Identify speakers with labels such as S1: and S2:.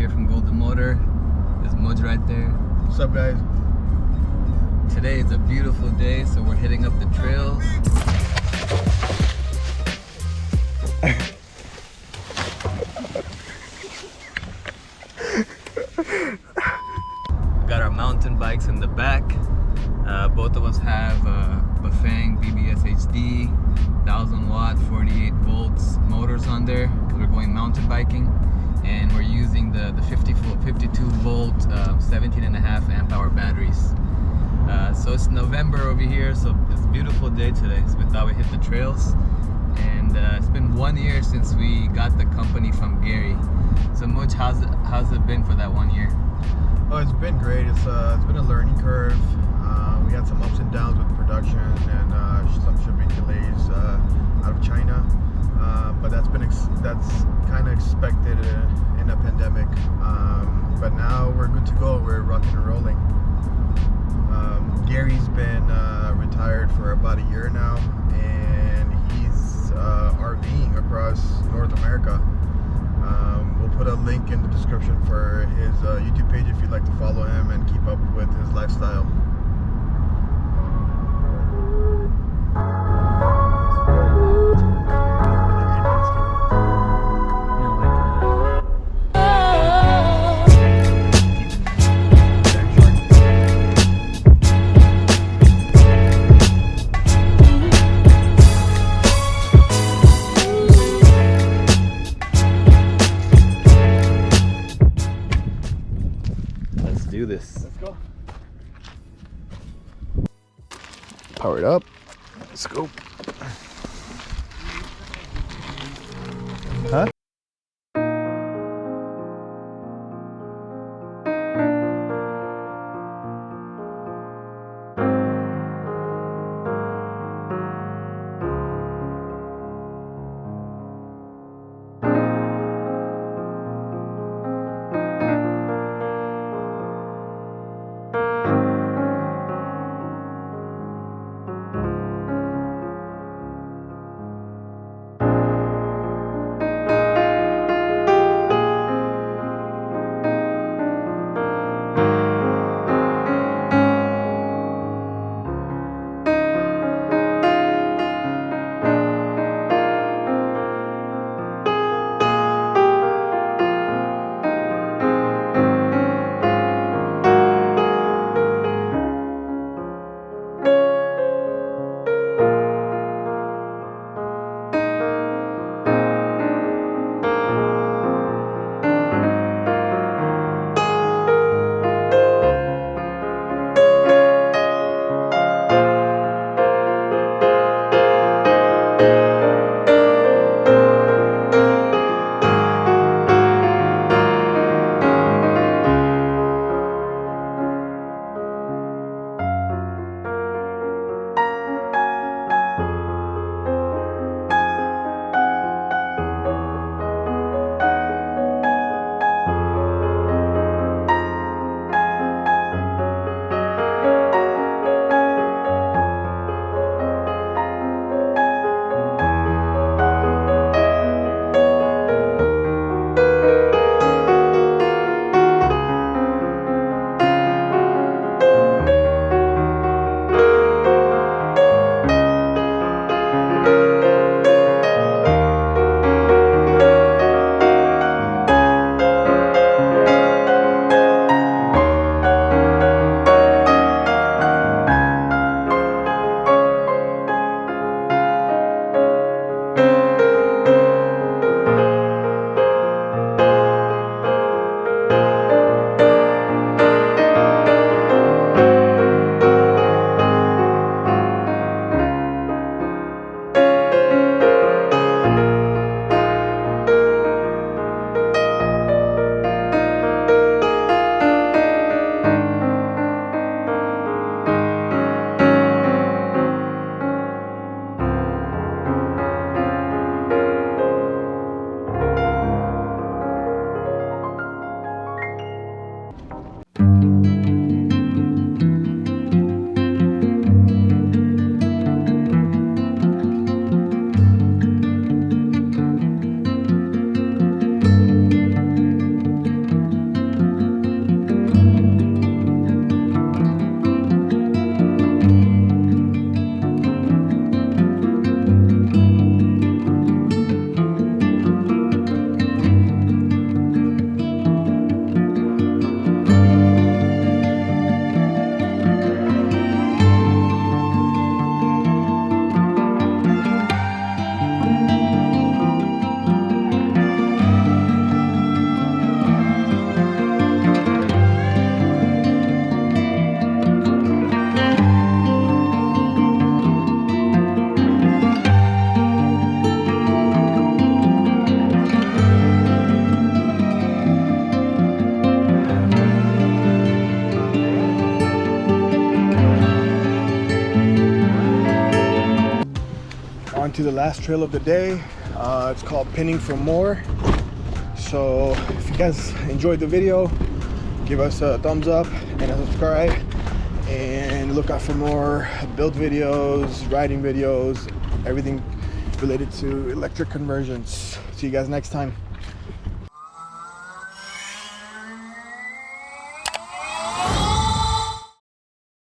S1: here from Golden Motor. There's Mudge right there.
S2: What's up, guys?
S1: Today is a beautiful day, so we're hitting up the trails. We got our mountain bikes in the back. Both of us have Bafang BBSHD 1000 watt 48 volts motors on there because we're going mountain biking, and we're using the 52 volt 17.5 amp hour batteries. So it's November over here, so it's a beautiful day today, so we thought we'd hit the trails. And it's been 1 year since we got the company from Gary. So Mudge, how's it been for that 1 year?
S2: Oh, it's been great. It's been a learning curve. We had some ups and downs with production and some shipping delays out of China, but that's kind of expected in a pandemic. But now we're good to go. We're rocking and rolling. Gary's been retired for about a year now, and he's RVing across North America. We'll put a link in the description for his YouTube page if you'd like to follow him and keep up with his lifestyle.
S1: Do this.
S2: Let's go.
S1: Power it up. Let's go. Huh?
S2: on to the last trail of the day. It's called Pinning for More. So if you guys enjoyed the video, give us a thumbs up and a subscribe, and look out for more build videos, riding videos, everything related to electric conversions. See you guys next time.